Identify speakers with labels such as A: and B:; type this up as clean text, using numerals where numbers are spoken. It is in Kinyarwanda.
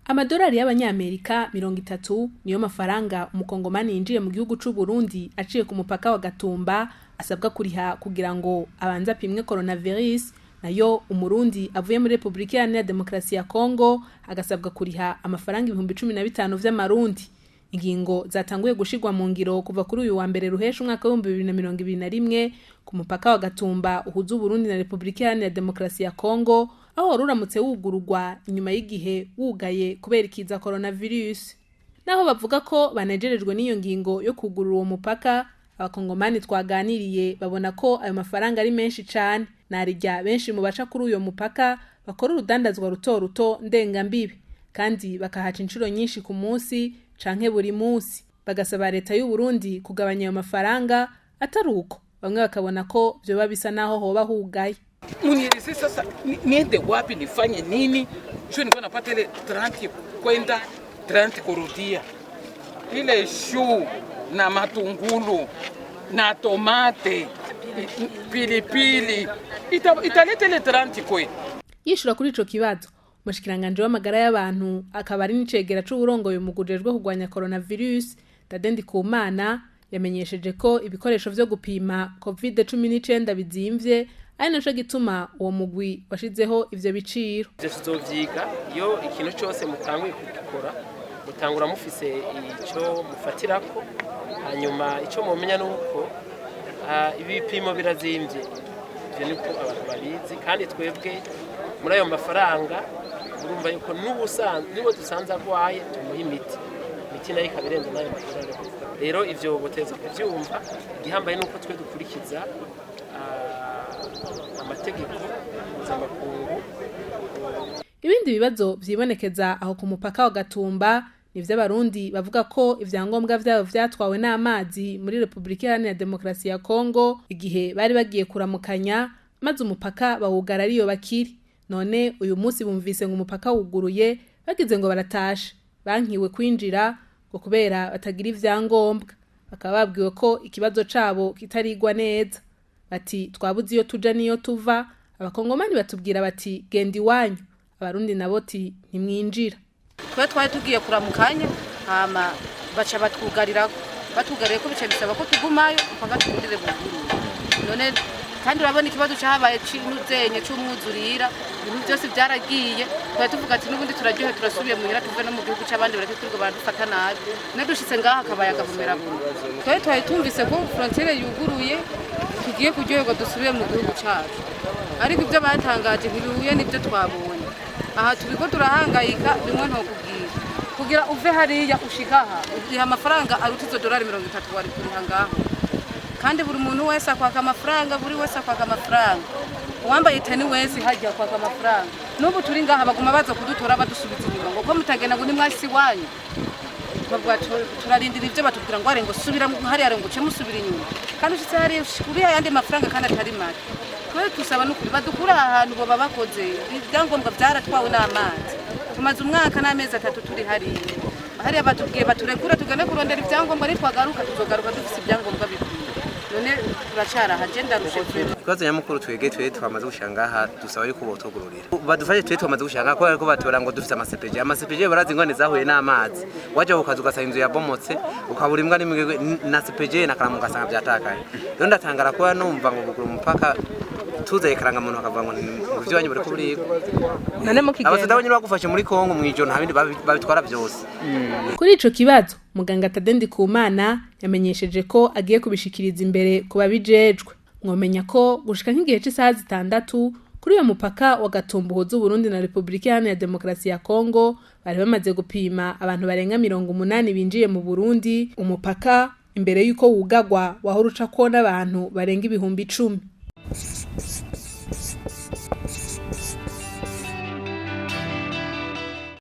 A: Amadolari y'abanyamerika 30 niyo mafaranga umukongomani yinjiye mu gihugu c'u Burundi aciye ku mupaka wa Gatumba asabwa kuriha kugira ngo abanza apimwe coronavirus, nayo umurundi avuye muri Republika ya Demokarasi ya Kongo agasabwa kuriha amafaranga 15,000 vy'amarundi. Ingingo zatanguye gushigwa mu ngiro kuva kuri uyu wa mbere ruhesha umwaka wa 2021 ku mupaka wa Gatumba uhuza Uburundi na Republika ya Demokarasi ya Kongo, aho ruramutse wugururwa inyuma y'igihe wugaye kubera ikiza coronavirus. Naho bavuga ko banejerejwe n'iyo ngingo yo kugurura uwo mupaka, abakongomani twaganiriye babona ko ayo mafaranga ari menshi cyane, narijya benshi mu baca kuri uyo mupaka bakora urudandazwa ruto ruto ndengambibi kandi bakahaca inshuro nyinshi ku munsi canke buri munsi. Bagasaba leta y'u Burundi kugabanya ayo mafaranga, ataruko bamwe bakabona ko byo bisa naho hoba hugaye.
B: Unieleze sasa niende wapi, nifanye nini? Sio nilikuwa napata ile 30 kwenda 30 kurudia. Ile shu na matungulu na tomate pilipili italeta ile 30 kwe.
A: Yishura kuri ico kibazo umushikiranganje w'amagara y'abantu akaba ari n'icegera c'uburongoye mu gujejwe kugwanya coronavirus Tadendi Kumana yamenyesheje ko ibikoresho vyo gupima COVID-19 bizimvye, ari naco gituma uwo mugwi washizeho ivyo biciro.
C: Tuzovyiga iyo ikintu cyose mutanguye kugikora mutangura mufise ico mufatirako, hanyuma ico mumenya nuko ibipimo birazimvye. Ivyo niko abantu babizi, kandi twebwe muri ayo mafaranga urumva yuko niwo dusanze agwaye tumuha imiti nayo ikabirenza nayo mafaranga. Rero ivyo boteza kuvyumva, igihambaye nuko twe dukurikiza amategeko mpuzamakungu.
A: Ibindi bibazo vyibonekeza aho ku mupaka wa Gatumba nivyo abarundi bavuga ko ivyangombwa vyabo vyatwawe n'amazi muri Republika ya Demokarasi ya Kongo igihe bari bagiye kuramukanya, maze umupaka bawugara ariyo bakiri. None uyu munsi bumvise ngo umupaka wuguruye, bagize ngo baratasha, bankiwe kwinjira ngo kubera batagira ivyangombwa. Bakaba babwiwe ko ikibazo cabo kitarigwa neza. Bati twabuze iyo tuja niyo tuva, abakongomani batubwira bati genda iwanyu, abarundi nabo ti ntimwinjira.
D: Twe twari tugiye kuramukanya, hama baca batugariye ko bice bisaba ko tugumayo mpaka tugurire buguruwe. None kandi urabona ikibazo cyahabaye cy'uzenye cy'umwuzurira, ibintu byose byaragiye. Twari tuvuga ati n'ubundi turaryohe turasubiye muhira tuve no mu gihugu cy'abandi bareke turwo baradufata nabi. Nadushitse ngaha akabaye agahumera buno. Twari tumvise ko frontiere yuguruye tugiye kuryoherwa dusubiye mu gihugu cyacu, ariko ibyo batangaje ntibihuye n'ibyo twabonye. Aha turiko turahangayika bimwe nto kugira uve hariya ushikaha uriha amafaranga arutizo $30 wari kuriha ngaho, kandi buri muntu wese akwaka amafaranga, buri wese akwaka amafaranga. Uwambaye itani wese hajya akwaka amafaranga. N'ubu turi ngaha baguma baza kudutora badusubiza inyuma ngo ko mutagenda ngo ni mwasi wanyu. Babwa turarindira ivyo batubwira ngo arengo subira hariya ngo uce musubira inyuma, kandi ushitse hariya uriha yandi mafaranga kandi atari make. Twe tusaba n'ukuri badukura ahantu bo babakoze ibyangombwa byaratwawe n'amazi. Tumaze umwaka n'amezi 3 turi hariya batubwiye baturekura tugane kurondera ibyangombwa, ari twagaruka tuzogaruka dufise ibyangombwa bikwiye. None turacara hagenda rushe.
E: Ikibazo nyamukuru twege twamaze gushanga aha dusaba yuko botogururira. Badufashe twamaze gushanga ko ariko batora ngo dufise amasepeje barazi ingone zahuye n'amazi. Waje ukaza ugasanga inzu yabomotse ukabura imbwa na sepeje na karamu gasanga byatakaye. Rero ndatangara ko numva ngo bugura umupaka tuzaye karanga muntu akavuga ngo ivyo wanyu bari kuburiye.
A: None mu kigenda
E: abasudabonye bagufashe muri Kongo mwijo nta bindi babitwara byose.
A: Kuri ico kibazo muganga Tadendi Kumana yamenyesheje ko agiye kubishikiriza imbere kuba bijejwe. Mwomenya ko gushika nk'igihe cy'isaha 6 kuri uyo mupaka wa Gatumba uhuza Uburundi na Republika ya Demokarasi ya Kongo bari bamaze gupima abantu barenga 80 binjiye mu Burundi. Umupaka imbere yuko wugagwa wahora uca ko n'abantu barenga 10,000.